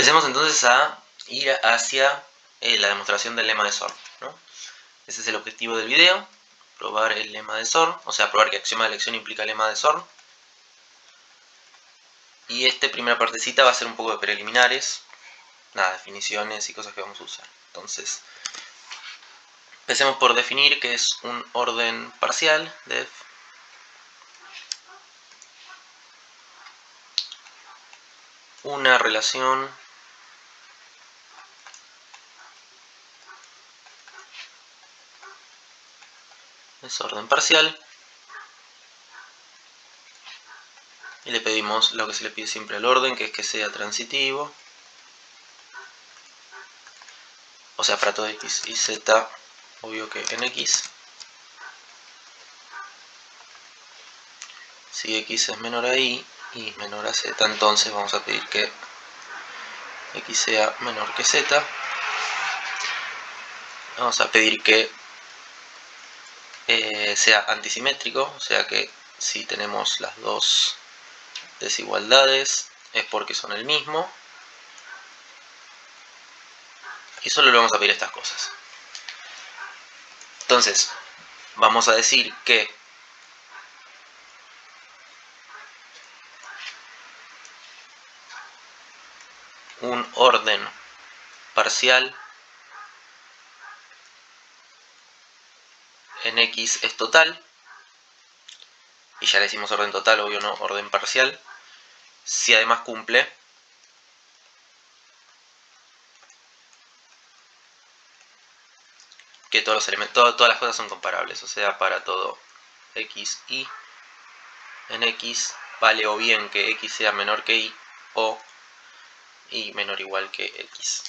Empecemos entonces a ir hacia la demostración del lema de Zorn, ¿no? Ese es el objetivo del video, probar el lema de Zorn, o sea, probar que axioma de elección implica lema de Zorn. Y esta primera partecita va a ser un poco de preliminares, nada, definiciones y cosas que vamos a usar. Entonces, empecemos por definir qué es un orden parcial, def. Una relación es orden parcial. Y le pedimos lo que se le pide siempre al orden, que es que sea transitivo. O sea, para todo x y z, obvio que en x. Si x es menor a y y menor a z, entonces vamos a pedir que x sea menor que z. Vamos a pedir que sea antisimétrico, o sea que si tenemos las dos desigualdades es porque son el mismo. Y solo le vamos a pedir estas cosas. Entonces, vamos a decir que un orden parcial en x es total, y ya le decimos orden total, obvio no orden parcial, si además cumple que todos los elementos, todas las cosas son comparables, o sea, para todo x y en x vale o bien que x sea menor que y o y menor o igual que x.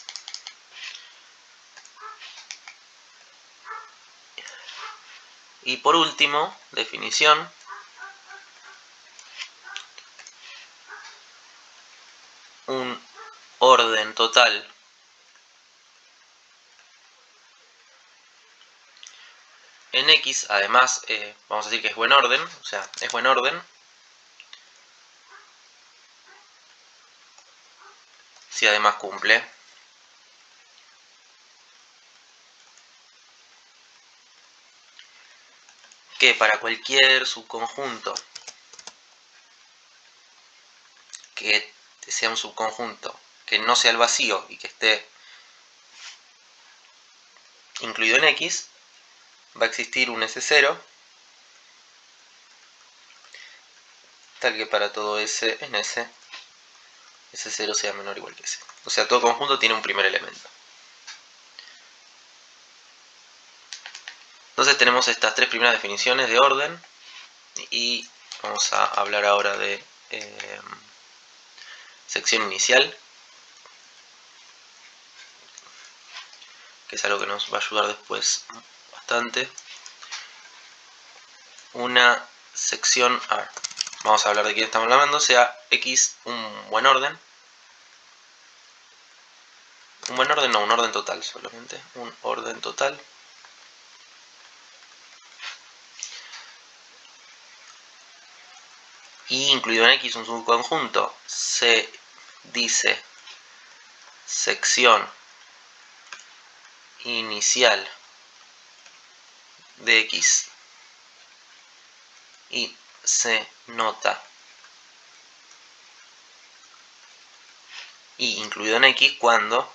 Y por último, definición, un orden total en x, además vamos a decir que es buen orden, o sea, es buen orden si además cumple que para cualquier subconjunto que sea un subconjunto que no sea el vacío y que esté incluido en x, va a existir un S0 tal que para todo S en S, S0 sea menor o igual que S. O sea, todo conjunto tiene un primer elemento. Entonces tenemos estas tres primeras definiciones de orden y vamos a hablar ahora de sección inicial, que es algo que nos va a ayudar después bastante. Una sección, a ver, vamos a hablar de quién estamos hablando, sea x un buen orden. Un buen orden, no, un orden total solamente, un orden total. Y incluido en x un subconjunto, se dice sección inicial de x y se nota y incluido en x cuando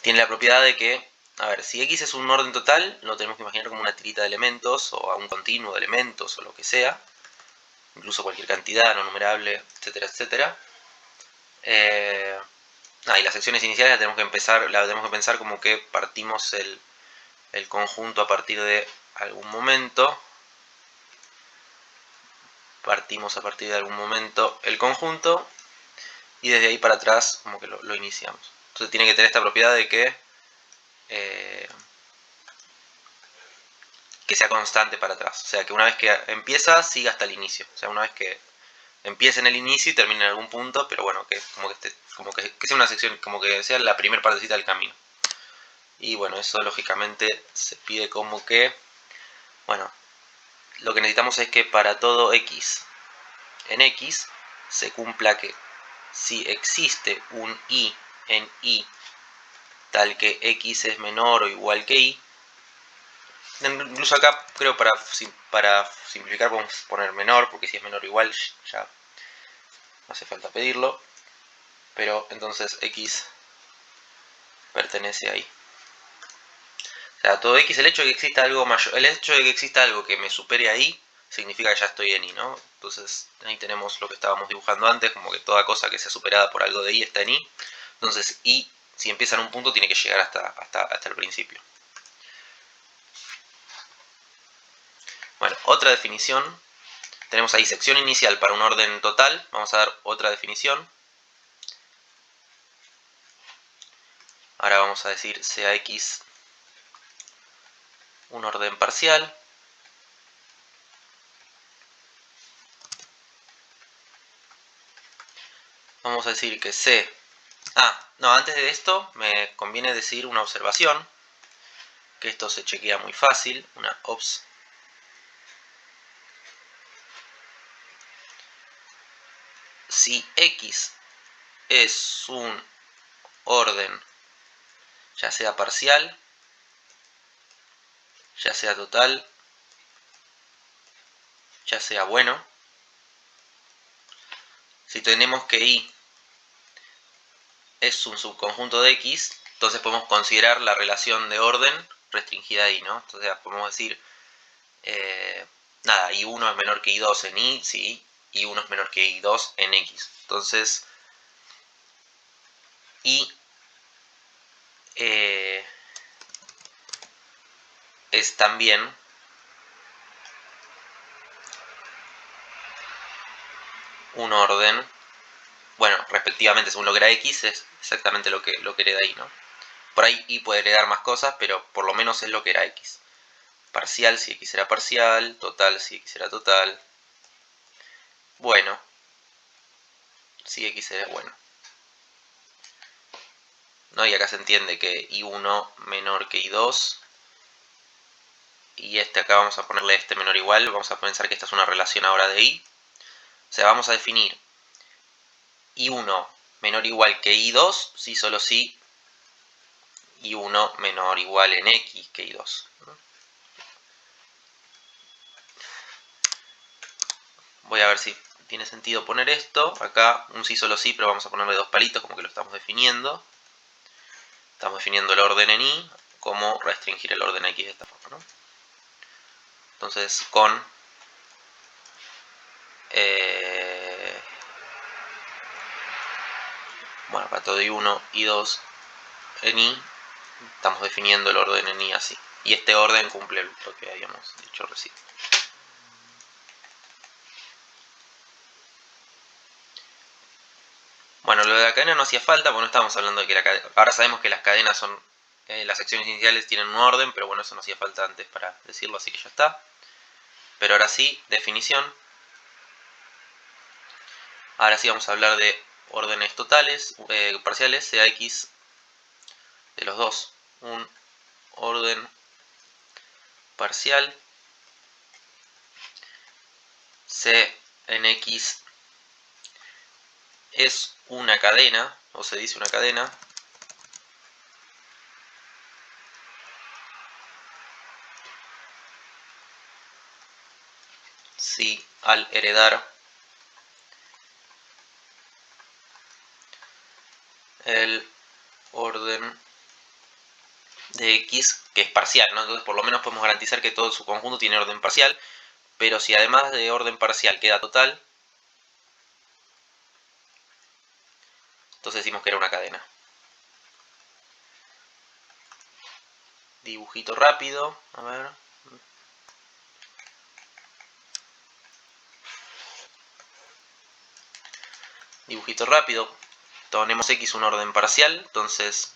tiene la propiedad de que, a ver, si x es un orden total, lo tenemos que imaginar como una tirita de elementos o a un continuo de elementos o lo que sea, incluso cualquier cantidad no numerable, etcétera, etcétera. Y las secciones iniciales las tenemos que pensar como que partimos el conjunto a partir de algún momento. Partimos a partir de algún momento el conjunto y desde ahí para atrás como que lo iniciamos. Entonces tiene que tener esta propiedad de que sea constante para atrás. O sea, que una vez que empieza, siga hasta el inicio. O sea, una vez que empiece en el inicio y termine en algún punto, pero bueno, que sea una sección, como que sea la primera partecita del camino. Y bueno, eso lógicamente se pide como que, bueno, lo que necesitamos es que para todo x en x se cumpla que si existe un y en y tal que x es menor o igual que y. Incluso acá creo para simplificar podemos poner menor, porque si es menor o igual ya no hace falta pedirlo. Pero entonces x pertenece ahí. O sea, todo x, el hecho de que exista algo mayor, el hecho de que exista algo que me supere ahí, significa que ya estoy en y, ¿no? Entonces ahí tenemos lo que estábamos dibujando antes, como que toda cosa que sea superada por algo de y está en y. Entonces y, si empieza en un punto, tiene que llegar hasta el principio. Bueno, otra definición. Tenemos ahí sección inicial para un orden total. Vamos a dar otra definición. Ahora vamos a decir sea x un orden parcial. Vamos a decir que C... no, antes de esto me conviene decir una observación, que esto se chequea muy fácil, una obs. Si x es un orden, ya sea parcial, ya sea total, ya sea bueno, si tenemos que y es un subconjunto de x, entonces podemos considerar la relación de orden restringida a y, ¿no? Entonces podemos decir, nada, y1 es menor que y2 en y, sí, y1 es menor que y2 en x. Entonces, y es también un orden, bueno, respectivamente según lo que era x, es exactamente lo que hereda y, ¿no? Por ahí y puede heredar más cosas, pero por lo menos es lo que era x. Parcial si x era parcial, total si x era total, bueno si x era bueno, ¿no? Y acá se entiende que y1 menor que y2, y este acá vamos a ponerle este menor o igual, vamos a pensar que esta es una relación ahora de y. O sea, vamos a definir y1 menor o igual que y2 si solo si y1 menor o igual en x que y2. Voy a ver si tiene sentido poner esto. Acá un sí solo sí, pero vamos a ponerle dos palitos como que lo estamos definiendo. Estamos definiendo el orden en y, como restringir el orden x de esta forma, ¿no? Entonces con bueno, para todo y1 y 2 en y, estamos definiendo el orden en y así. Y este orden cumple lo que habíamos dicho recién. Bueno, lo de la cadena no hacía falta, porque no estábamos hablando de que la cadena... Ahora sabemos que las cadenas son... las secciones iniciales tienen un orden, pero bueno, eso no hacía falta antes para decirlo, así que ya está. Pero ahora sí, definición. Ahora sí vamos a hablar de órdenes totales, parciales, sea x de los dos. Un orden parcial, C en x es una cadena, o se dice una cadena, si al heredar el orden de x, que es parcial, ¿no? Entonces por lo menos podemos garantizar que todo su conjunto tiene orden parcial, pero si además de orden parcial queda total, entonces decimos que era una cadena. Dibujito rápido, a ver. Dibujito rápido, tenemos x un orden parcial, entonces,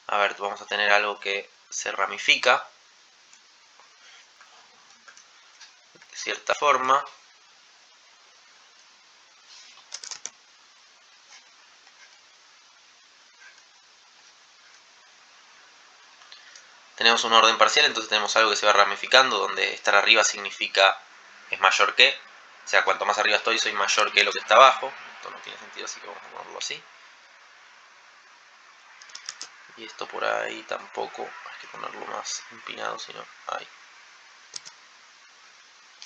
a ver, vamos a tener algo que se ramifica de cierta forma. Tenemos un orden parcial, entonces tenemos algo que se va ramificando, donde estar arriba significa es mayor que, o sea, cuanto más arriba estoy, soy mayor que lo que está abajo. esto no tiene sentido, así que vamos a ponerlo así. Y esto por ahí tampoco, hay que ponerlo más empinado, sino ahí.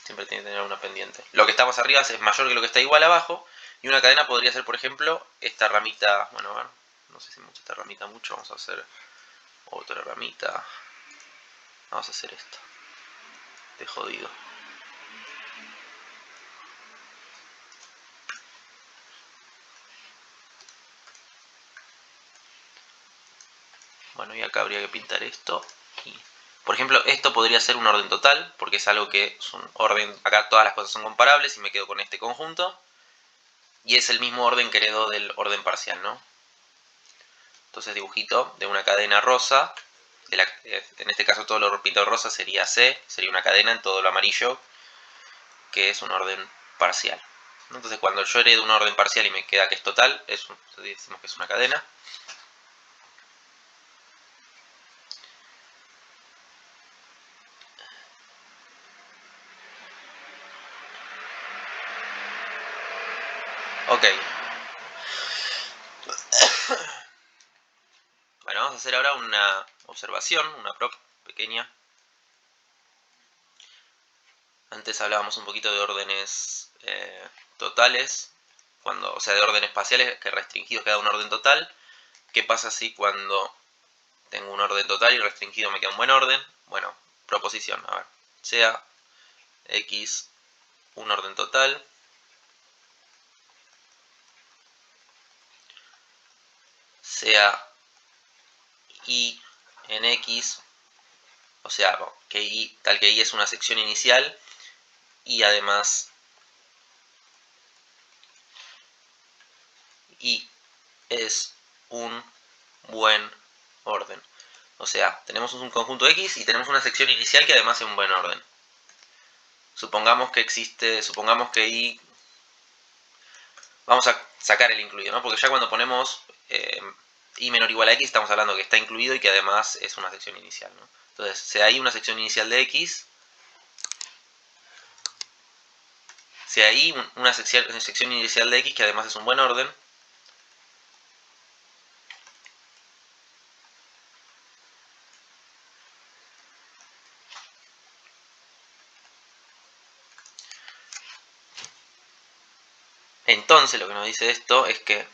Siempre tiene que tener una pendiente. Lo que está más arriba es mayor que lo que está igual abajo. Y una cadena podría ser, por ejemplo, esta ramita. Bueno, a ver, no sé si mucho esta ramita mucho. Vamos a hacer otra ramita. Vamos a hacer esto. De jodido. Bueno, y acá habría que pintar esto. Y, por ejemplo, esto podría ser un orden total, porque es algo que es un orden. Acá todas las cosas son comparables y me quedo con este conjunto. Y es el mismo orden que heredó del orden parcial, ¿no? Entonces dibujito de una cadena rosa. En este caso todo lo pintado rosa sería C, sería una cadena en todo lo amarillo, que es un orden parcial. Entonces cuando yo heredo un orden parcial y me queda que es total, decimos que es una cadena. Ok. Bueno, vamos a hacer ahora una observación, una prop pequeña. Antes hablábamos un poquito de órdenes totales, o sea, de órdenes espaciales que restringidos queda un orden total. ¿Qué pasa si cuando tengo un orden total y restringido me queda un buen orden? Bueno, proposición, a ver, sea X un orden total, sea Y en X, o sea, que Y, tal que Y es una sección inicial y además Y es un buen orden. O sea, tenemos un conjunto X y tenemos una sección inicial que además es un buen orden. Supongamos que Y, vamos a sacar el incluido, ¿no? Porque ya cuando ponemos Y menor o igual a X estamos hablando que está incluido y que además es una sección inicial, ¿no? Entonces, sea Y una sección inicial de X, sea Y una sección inicial de X que además es un buen orden, entonces lo que nos dice esto es que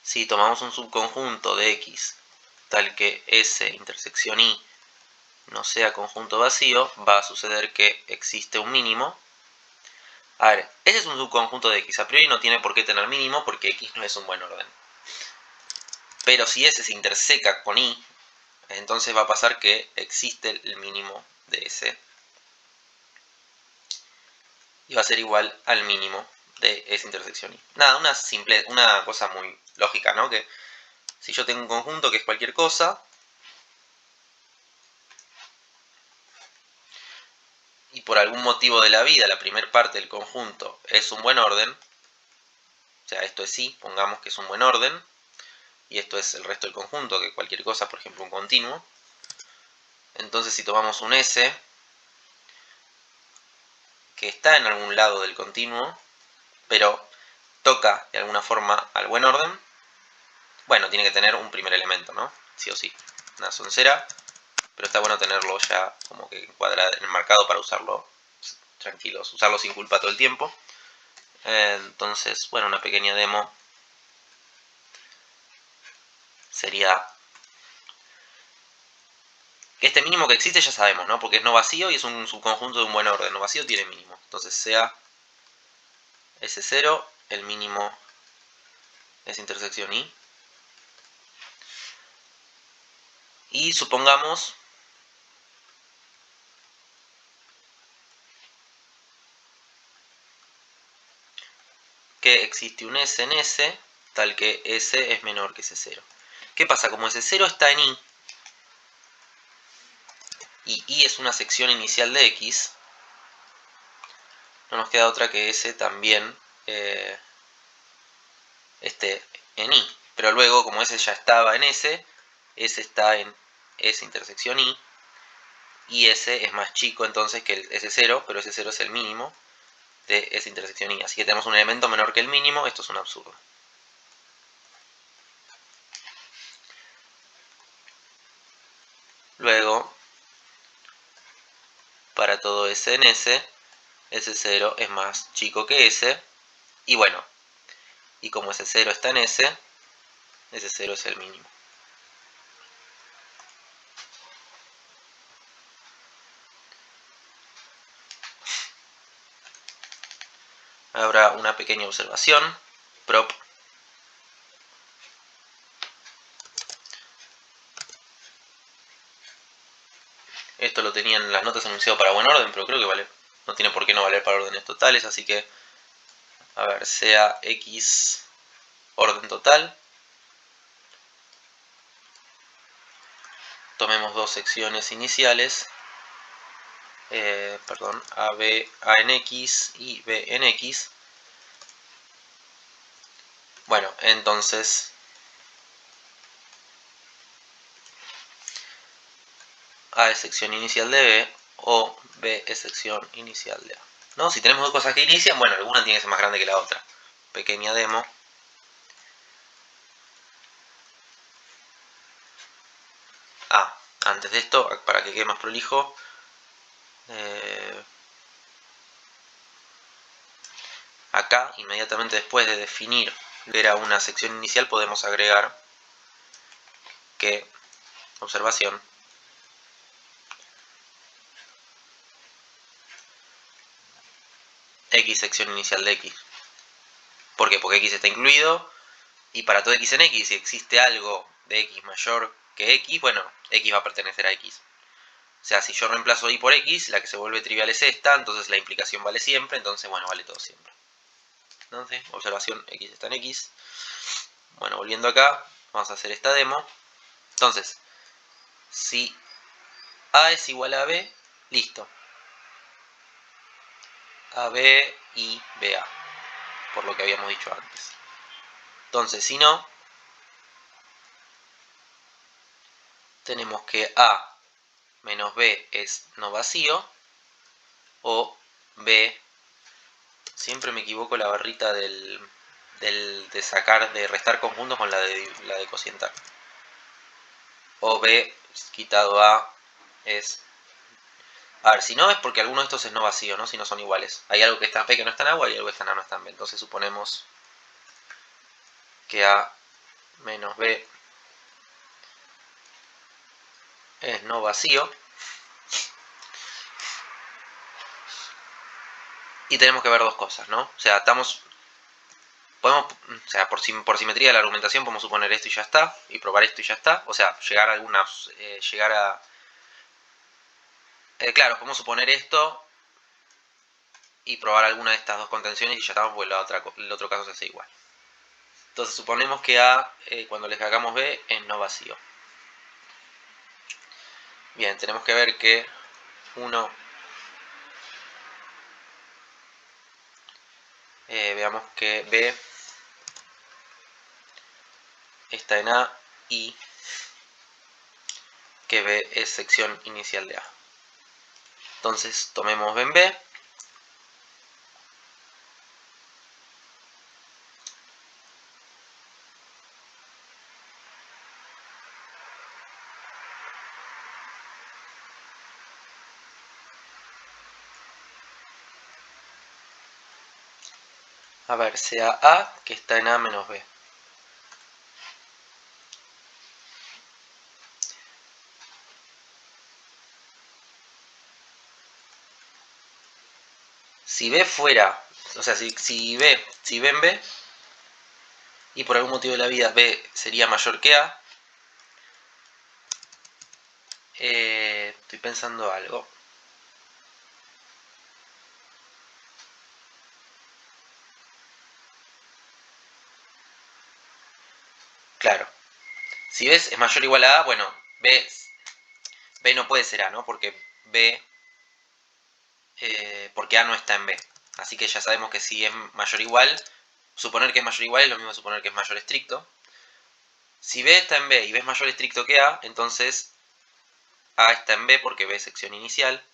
si tomamos un subconjunto de X tal que S intersección Y no sea conjunto vacío, va a suceder que existe un mínimo. A ver, ese es un subconjunto de X. A priori no tiene por qué tener mínimo porque X no es un buen orden. Pero si S se interseca con Y, entonces va a pasar que existe el mínimo de S. Y va a ser igual al mínimo de S intersección Y. Nada, una cosa muy lógica, ¿no? Que si yo tengo un conjunto que es cualquier cosa, y por algún motivo de la vida la primera parte del conjunto es un buen orden, o sea, esto es Y, pongamos que es un buen orden, y esto es el resto del conjunto, que cualquier cosa, por ejemplo un continuo. Entonces si tomamos un S, que está en algún lado del continuo, pero toca de alguna forma al buen orden, bueno, tiene que tener un primer elemento, ¿no? Sí o sí, una soncera, pero está bueno tenerlo ya como que enmarcado para usarlo tranquilos, usarlo sin culpa todo el tiempo. Entonces, bueno, una pequeña demo sería que este mínimo que existe ya sabemos, ¿no? Porque es no vacío y es un subconjunto de un buen orden. No vacío tiene mínimo. Entonces sea S0, el mínimo es intersección Y. Y supongamos que existe un S en S, tal que S es menor que S0. ¿Qué pasa? Como S0 está en Y, y Y es una sección inicial de X, no nos queda otra que S también esté en Y. Pero luego, como S ya estaba en S, S está en S intersección Y, y S es más chico entonces que el S0, pero S0 es el mínimo de esa intersección I. Así que tenemos un elemento menor que el mínimo, esto es un absurdo. Luego, para todo S en S, S0 es más chico que S, y bueno, y como S0 está en S, S0 es el mínimo. Habrá una pequeña observación, prop. Esto lo tenían en las notas anunciado para buen orden, pero creo que vale. No tiene por qué no valer para órdenes totales, así que, a ver, sea X orden total. Tomemos dos secciones iniciales, A en X y B en X. Bueno, entonces A es sección inicial de B o B es sección inicial de A. ¿No? Si tenemos dos cosas que inician, bueno, alguna tiene que ser más grande que la otra. Pequeña demo. Antes de esto, para que quede más prolijo, acá, inmediatamente después de definir ver a una sección inicial, podemos agregar que, observación, X sección inicial de X. ¿Por qué? Porque X está incluido, y para todo X en X, si existe algo de X mayor que X, bueno, X va a pertenecer a X. O sea, si yo reemplazo Y por X, la que se vuelve trivial es esta, entonces la implicación vale siempre, entonces, bueno, vale todo siempre. Entonces, observación, X está en X. Bueno, volviendo acá, vamos a hacer esta demo. Entonces, si A es igual a B, listo. AB y BA, por lo que habíamos dicho antes. Entonces, si no, tenemos que A menos B es no vacío, o B, siempre me equivoco la barrita de sacar, de restar conjuntos con la de cocientar. O B quitado A es... A ver, si no es porque alguno de estos es no vacío, ¿no? Si no son iguales. Hay algo que está en B que no está en agua y algo que está en A no está en B. Entonces suponemos que A menos B es no vacío. Y tenemos que ver dos cosas, ¿no? O sea, podemos, o sea, por simetría de la argumentación podemos suponer esto y ya está, y probar esto y ya está. O sea, llegar a claro, podemos suponer esto y probar alguna de estas dos contenciones y ya estamos, porque el otro caso se hace igual. Entonces suponemos que A, cuando le sacamos B, es no vacío. Bien, tenemos que ver que 1, veamos que B está en A y que B es sección inicial de A. Entonces tomemos B en B. A ver, sea A que está en A menos B. Si B fuera, o sea, si B en B, y por algún motivo de la vida B sería mayor que A, estoy pensando algo. Claro, si B es mayor o igual a A, bueno, B no puede ser A, ¿no? Porque porque A no está en B. Así que ya sabemos que si es mayor o igual, suponer que es mayor o igual es lo mismo que suponer que es mayor estricto. Si B está en B y B es mayor estricto que A, entonces A está en B porque B es sección inicial.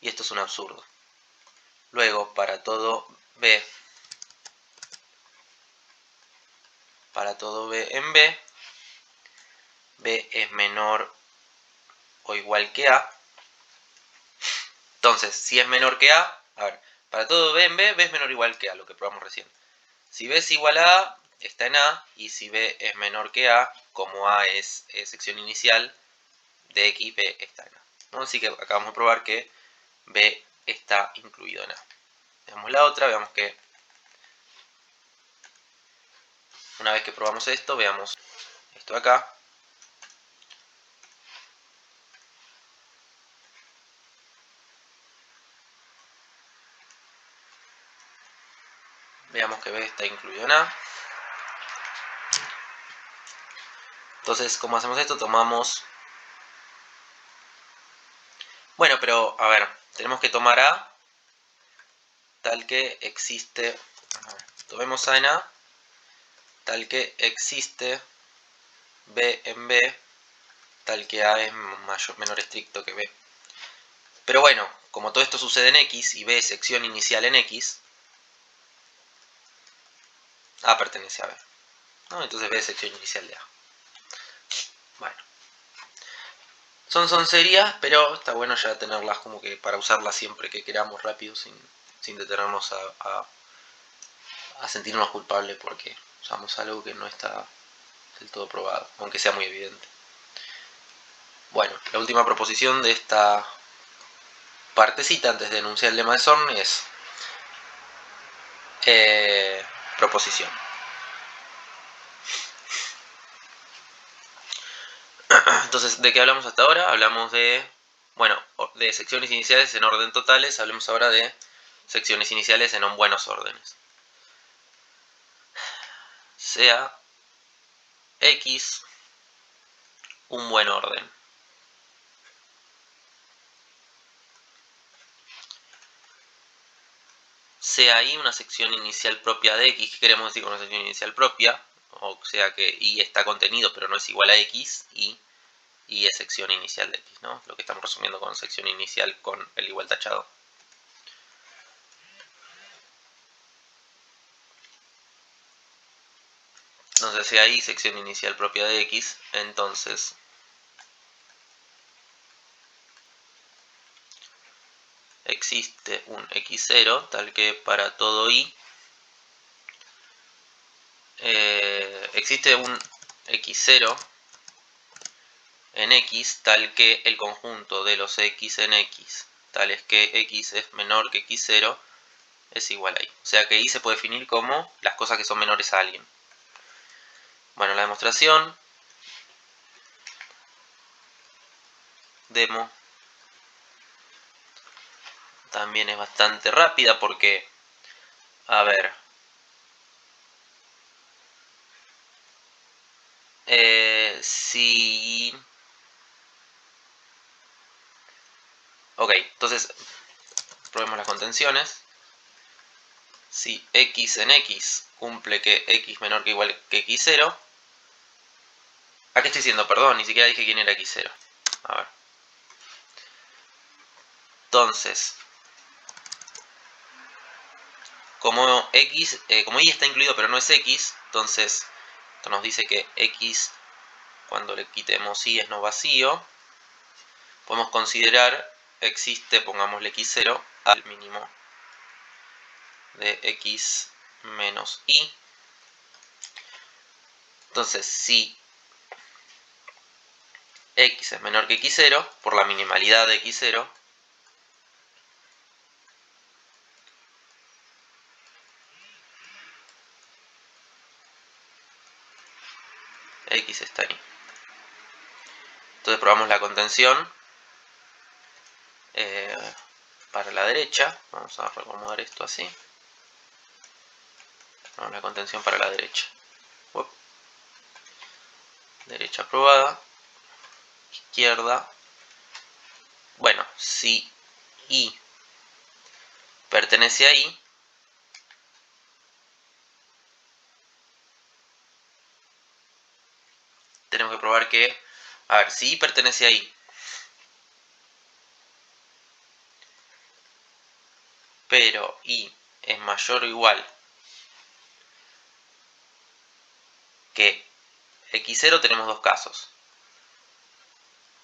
Y esto es un absurdo. Luego, para todo B en B, B es menor o igual que A. Entonces, si es menor que A ver, para todo B en B, B es menor o igual que A, lo que probamos recién. Si B es igual a A, está en A, y si B es menor que A, como A es sección inicial de X, B está en A, ¿no? Así que acabamos de probar que B está incluido en A. Veamos la otra, veamos que una vez que probamos esto, veamos esto acá. Veamos que B está incluido en A. Entonces, ¿cómo hacemos esto? Tomamos... Bueno, pero, a ver, tenemos que tomar A tal que existe... Tomemos A en A tal que existe B en B tal que A es menor estricto que B. Pero bueno, como todo esto sucede en X y B es sección inicial en X, A pertenece a B, ¿no? Entonces B es sección inicial de A. Bueno. Son soncerías, pero está bueno ya tenerlas como que para usarlas siempre que queramos rápido, sin detenernos a sentirnos culpables porque usamos algo que no está del todo probado, aunque sea muy evidente. Bueno, la última proposición de esta partecita antes de enunciar el lema de Zorn es proposición. Entonces, ¿de qué hablamos hasta ahora? Hablamos de, bueno, de secciones iniciales en orden totales. Hablemos ahora de secciones iniciales en buenos órdenes. Sea X un buen orden. Sea I una sección inicial propia de X. ¿Qué queremos decir con una sección inicial propia? O sea que I está contenido pero no es igual a X, y I es sección inicial de X, ¿no? Lo que estamos resumiendo con sección inicial con el igual tachado. Entonces, sea I sección inicial propia de X, entonces existe un X0 tal que para todo I existe un X0 en X tal que el conjunto de los X en X tales que X es menor que X0 es igual a I. O sea que I se puede definir como las cosas que son menores a alguien. Bueno, la demostración demo también es bastante rápida porque, a ver, si... Ok, entonces probemos las contenciones. Si X en X cumple que X menor que igual que X0. ¿A qué estoy diciendo? Perdón, ni siquiera dije quién era X0. A ver. Entonces, como X, como Y está incluido pero no es X, entonces esto nos dice que X, cuando le quitemos Y es no vacío. Podemos considerar existe, pongámosle X0, al mínimo de X menos Y. Entonces, si X es menor que X0, por la minimalidad de X0, X está ahí. Entonces probamos la contención para la derecha. Vamos a reacomodar esto así. Probamos la contención para la derecha. Derecha aprobada. Izquierda. Bueno, si I pertenece a I, tenemos que probar que, a ver, si I pertenece a I, pero I es mayor o igual que x0, tenemos dos casos.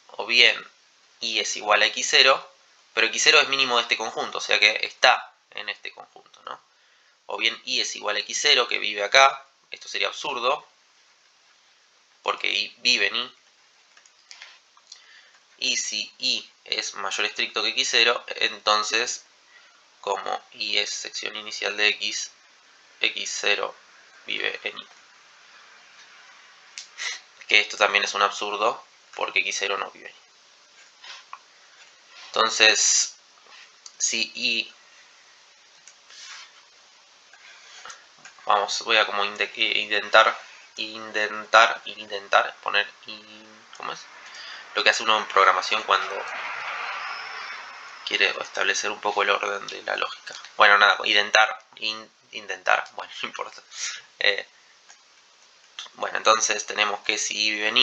O bien I es igual a x0, pero x0 es mínimo de este conjunto, o sea que está en este conjunto, ¿no? O bien I es igual a x0, que vive acá, esto sería absurdo, porque I vive en I. Y si I es mayor estricto que x0, entonces, como I es sección inicial de x, x0 vive en I. Que esto también es un absurdo, porque x0 no vive en I. Entonces, si I... Vamos, voy a como intentar poner... ¿Cómo es? Lo que hace uno en programación cuando quiere establecer un poco el orden de la lógica. Bueno, nada, intentar, bueno, no importa. Bueno, entonces tenemos que si I vive en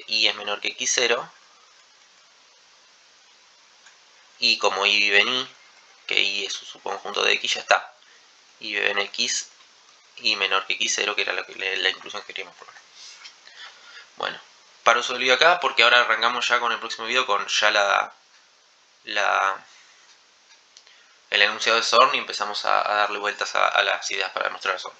I es menor que x0, y como I vive en I, que I es su subconjunto de x, ya está. I vive en x, y menor que x0, que era la inclusión que queríamos probar. Bueno, paro el video acá porque ahora arrancamos ya con el próximo video con ya el enunciado de Zorn y empezamos a darle vueltas a las ideas para demostrar eso.